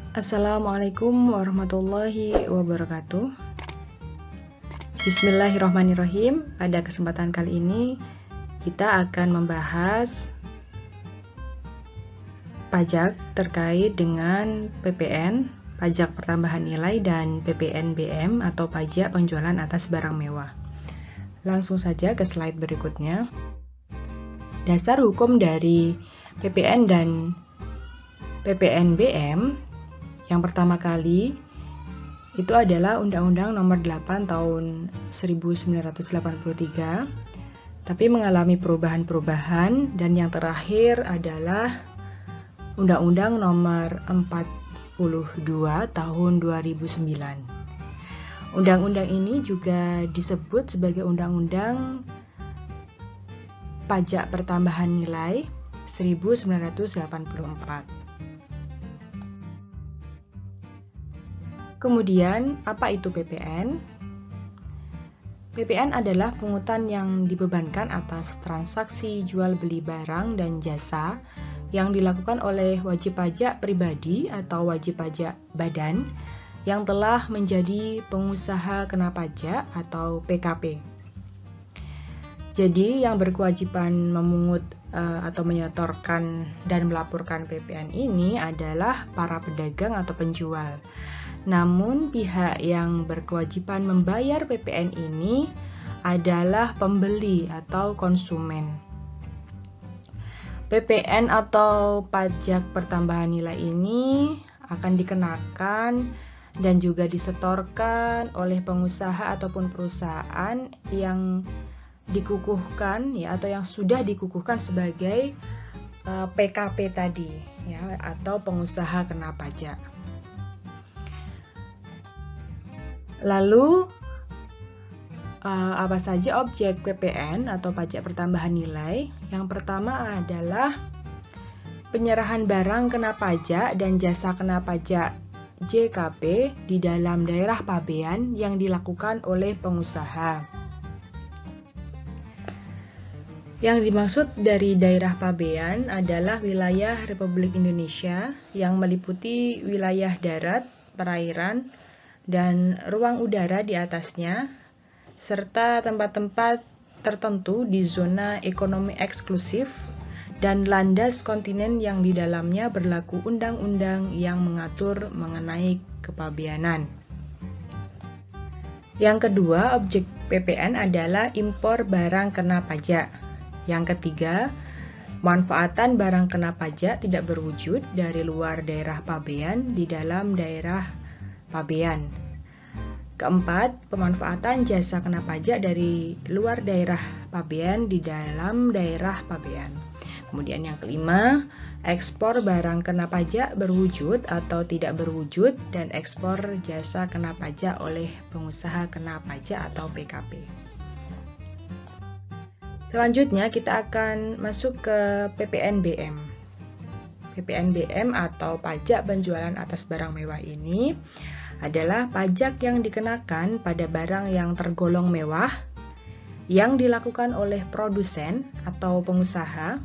Assalamualaikum warahmatullahi wabarakatuh. Bismillahirrahmanirrahim. Pada kesempatan kali ini kita akan membahas pajak terkait dengan PPN, pajak pertambahan nilai, dan PPNBM atau pajak penjualan atas barang mewah. Langsung saja ke slide berikutnya. Dasar hukum dari PPN dan PPNBM yang pertama kali itu adalah Undang-Undang Nomor 8 Tahun 1983, tapi mengalami perubahan-perubahan, dan yang terakhir adalah Undang-Undang Nomor 42 Tahun 2009. Undang-undang ini juga disebut sebagai Undang-Undang Pajak Pertambahan Nilai 1984. Kemudian, apa itu PPN? PPN adalah pungutan yang dibebankan atas transaksi jual beli barang dan jasa yang dilakukan oleh wajib pajak pribadi atau wajib pajak badan yang telah menjadi pengusaha kena pajak atau PKP. Jadi, yang berkewajiban memungut atau menyetorkan dan melaporkan PPN ini adalah para pedagang atau penjual. Namun, pihak yang berkewajiban membayar PPN ini adalah pembeli atau konsumen. PPN atau pajak pertambahan nilai ini akan dikenakan dan juga disetorkan oleh pengusaha ataupun perusahaan yang dikukuhkan ya, atau yang sudah dikukuhkan sebagai PKP tadi ya, atau pengusaha kena pajak. Lalu, apa saja objek PPN atau pajak pertambahan nilai? Yang pertama adalah penyerahan barang kena pajak dan jasa kena pajak JKP di dalam daerah pabean yang dilakukan oleh pengusaha. Yang dimaksud dari daerah pabean adalah wilayah Republik Indonesia yang meliputi wilayah darat, perairan, dan ruang udara di atasnya, serta tempat-tempat tertentu di zona ekonomi eksklusif dan landas kontinen yang di dalamnya berlaku undang-undang yang mengatur mengenai kepabeanan. Yang kedua, objek PPN adalah impor barang kena pajak. Yang ketiga, manfaatan barang kena pajak tidak berwujud dari luar daerah pabean di dalam daerah pabean. Keempat, pemanfaatan jasa kena pajak dari luar daerah pabean di dalam daerah pabean. Kemudian yang kelima, ekspor barang kena pajak berwujud atau tidak berwujud, dan ekspor jasa kena pajak oleh pengusaha kena pajak atau PKP. Selanjutnya kita akan masuk ke PPNBM. PPNBM atau pajak penjualan atas barang mewah ini adalah pajak yang dikenakan pada barang yang tergolong mewah yang dilakukan oleh produsen atau pengusaha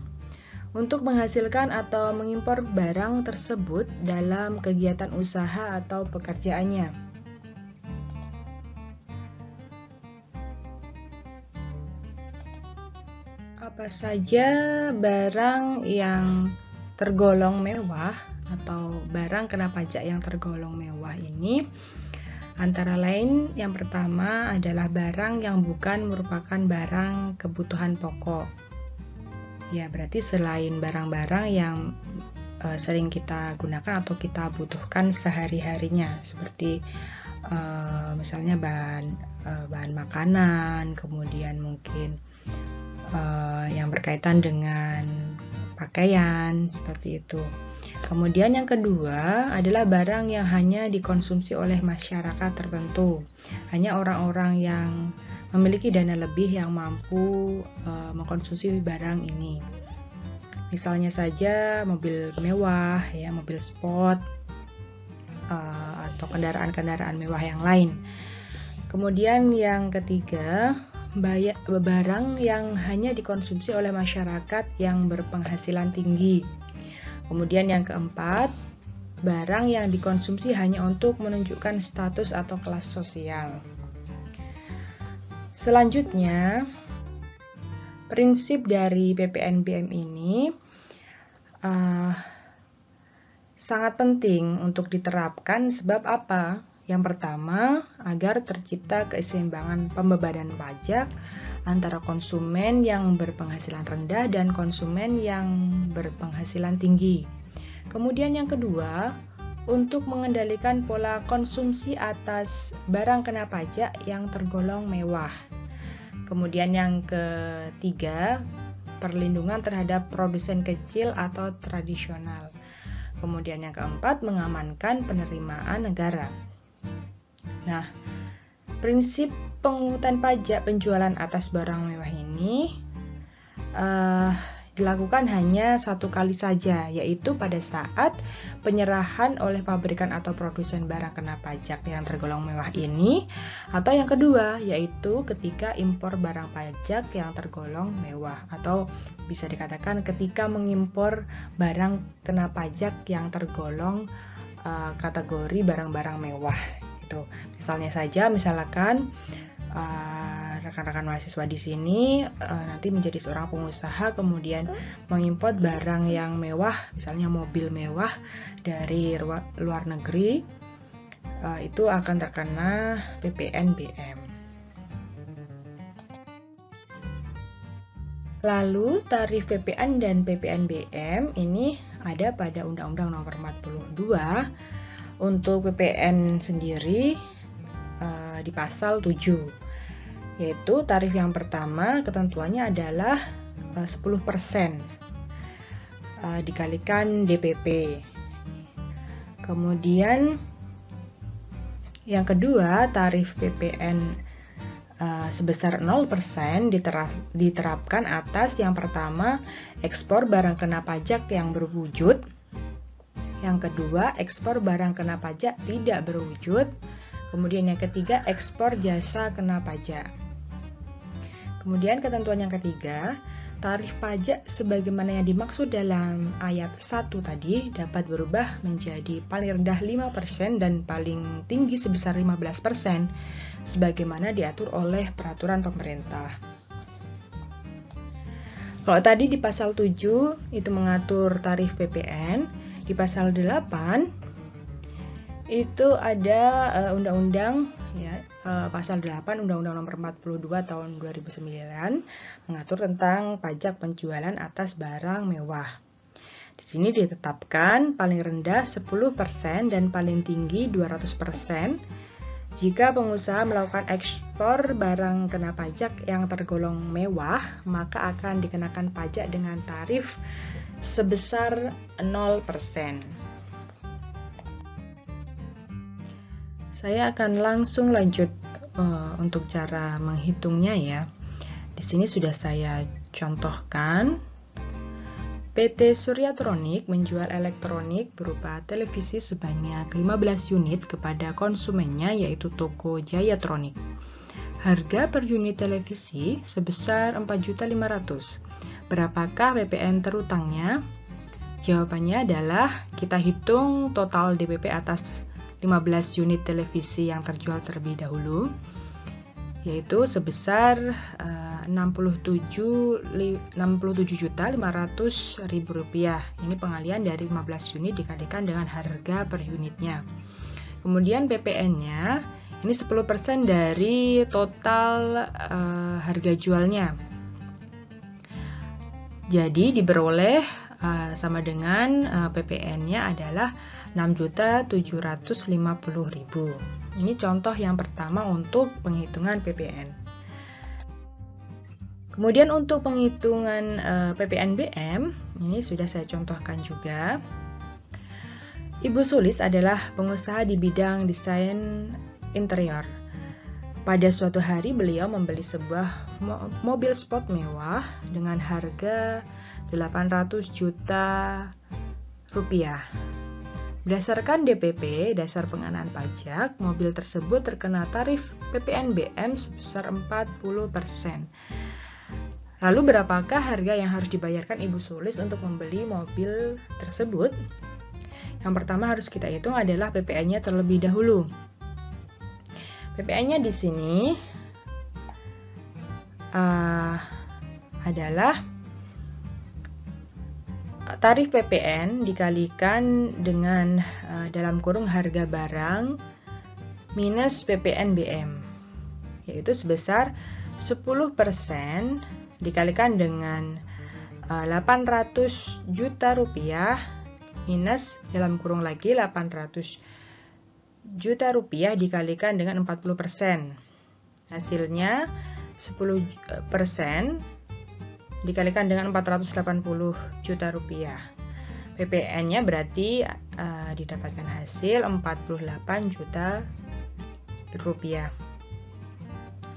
untuk menghasilkan atau mengimpor barang tersebut dalam kegiatan usaha atau pekerjaannya. Apa saja barang yang tergolong mewah atau barang kena pajak yang tergolong mewah ini? Antara lain, yang pertama adalah barang yang bukan merupakan barang kebutuhan pokok. Ya, berarti selain barang-barang yang sering kita gunakan atau kita butuhkan sehari-harinya, seperti misalnya bahan makanan, kemudian mungkin yang berkaitan dengan pakaian, seperti itu. Kemudian yang kedua adalah barang yang hanya dikonsumsi oleh masyarakat tertentu. Hanya orang-orang yang memiliki dana lebih yang mampu mengkonsumsi barang ini. Misalnya saja mobil mewah, ya, mobil sport, atau kendaraan-kendaraan mewah yang lain. Kemudian yang ketiga, barang yang hanya dikonsumsi oleh masyarakat yang berpenghasilan tinggi. Kemudian yang keempat, barang yang dikonsumsi hanya untuk menunjukkan status atau kelas sosial. Selanjutnya, prinsip dari PPNBM ini sangat penting untuk diterapkan. Sebab apa? Yang pertama, agar tercipta keseimbangan pembebanan pajak antara konsumen yang berpenghasilan rendah dan konsumen yang berpenghasilan tinggi. Kemudian yang kedua, untuk mengendalikan pola konsumsi atas barang kena pajak yang tergolong mewah. Kemudian yang ketiga, perlindungan terhadap produsen kecil atau tradisional. Kemudian yang keempat, mengamankan penerimaan negara. Nah, prinsip pemungutan pajak penjualan atas barang mewah ini dilakukan hanya satu kali saja, yaitu pada saat penyerahan oleh pabrikan atau produsen barang kena pajak yang tergolong mewah ini, atau yang kedua, yaitu ketika impor barang pajak yang tergolong mewah, atau bisa dikatakan ketika mengimpor barang kena pajak yang tergolong kategori barang-barang mewah. Itu misalkan rekan-rekan mahasiswa di sini nanti menjadi seorang pengusaha, kemudian mengimpor barang yang mewah, misalnya mobil mewah dari luar negeri, itu akan terkena PPNBM. Lalu tarif PPN dan PPNBM ini ada pada Undang-Undang Nomor 42. Untuk PPN sendiri di pasal 7, yaitu tarif yang pertama ketentuannya adalah 10% dikalikan DPP. Kemudian yang kedua, tarif PPN sebesar 0% diterapkan atas yang pertama, ekspor barang kena pajak yang berwujud. Yang kedua, ekspor barang kena pajak tidak berwujud. Kemudian yang ketiga, ekspor jasa kena pajak. Kemudian ketentuan yang ketiga, tarif pajak sebagaimana yang dimaksud dalam ayat 1 tadi dapat berubah menjadi paling rendah 5% dan paling tinggi sebesar 15%, sebagaimana diatur oleh peraturan pemerintah. Kalau tadi di pasal 7 itu mengatur tarif PPN, di pasal 8 itu ada undang-undang pasal 8 Undang-Undang Nomor 42 tahun 2009 mengatur tentang pajak penjualan atas barang mewah. Di sini ditetapkan paling rendah 10% dan paling tinggi 200% jika pengusaha melakukan ekspor barang kena pajak yang tergolong mewah, maka akan dikenakan pajak dengan tarif sebesar 0%. Saya akan langsung lanjut untuk cara menghitungnya ya. Di sini sudah saya contohkan. PT Suryatronik menjual elektronik berupa televisi sebanyak 15 unit kepada konsumennya, yaitu toko Jayatronik. Harga per unit televisi sebesar 4.500.000. Berapakah PPN terutangnya? Jawabannya adalah kita hitung total DPP atas 15 unit televisi yang terjual terlebih dahulu, yaitu sebesar 67.500.000 rupiah. Ini pengalian dari 15 unit dikalikan dengan harga per unitnya. Kemudian PPN-nya ini 10% dari total harga jualnya. Jadi diperoleh sama dengan PPN-nya adalah 6.750.000. Ini contoh yang pertama untuk penghitungan PPN. Kemudian untuk penghitungan PPNBM, ini sudah saya contohkan juga. Ibu Sulis adalah pengusaha di bidang desain interior. Pada suatu hari beliau membeli sebuah mobil sport mewah dengan harga 800 juta rupiah. Berdasarkan DPP, dasar pengenaan pajak, mobil tersebut terkena tarif PPNBM sebesar 40%. Lalu berapakah harga yang harus dibayarkan Ibu Sulis untuk membeli mobil tersebut? Yang pertama harus kita hitung adalah PPN-nya terlebih dahulu. PPN-nya di sini adalah tarif PPN dikalikan dengan dalam kurung harga barang minus PPN BM, yaitu sebesar 10% dikalikan dengan 800 juta rupiah minus dalam kurung lagi 800 juta rupiah dikalikan dengan 40%. Hasilnya 10% dikalikan dengan 480 juta rupiah. PPN-nya berarti didapatkan hasil 48 juta rupiah.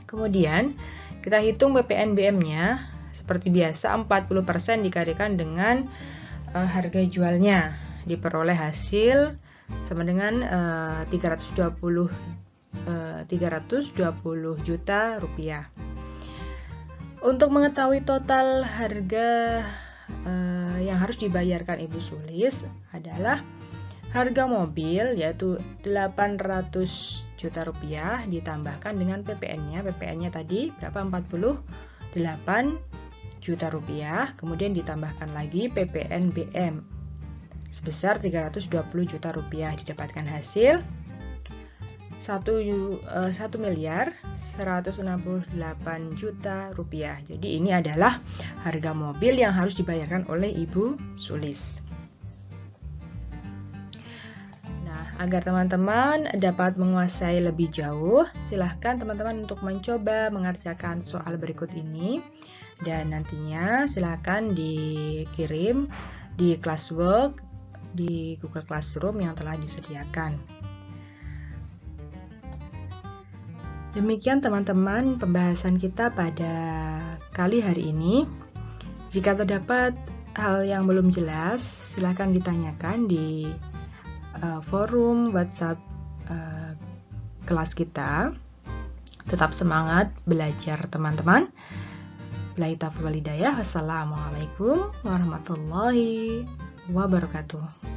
Kemudian kita hitung PPN BM-nya seperti biasa, 40% dikalikan dengan harga jualnya, diperoleh hasil sama dengan 320 juta rupiah. Untuk mengetahui total harga yang harus dibayarkan Ibu Sulis adalah harga mobil, yaitu 800 juta rupiah ditambahkan dengan PPN-nya. PPN-nya tadi berapa? 48 juta rupiah. Kemudian ditambahkan lagi PPN BM sebesar 320 juta rupiah, didapatkan hasil 1.168 juta rupiah. Jadi ini adalah harga mobil yang harus dibayarkan oleh Ibu Sulis. Nah, agar teman-teman dapat menguasai lebih jauh, silahkan teman-teman untuk mencoba mengerjakan soal berikut ini, dan nantinya silahkan dikirim di classwork di Google Classroom yang telah disediakan. Demikian teman-teman pembahasan kita pada kali hari ini. Jika terdapat hal yang belum jelas, silahkan ditanyakan di forum WhatsApp kelas kita. Tetap semangat belajar teman-teman. Billahi taufiq wal hidayah. Wassalamualaikum warahmatullahi wabarakatuh.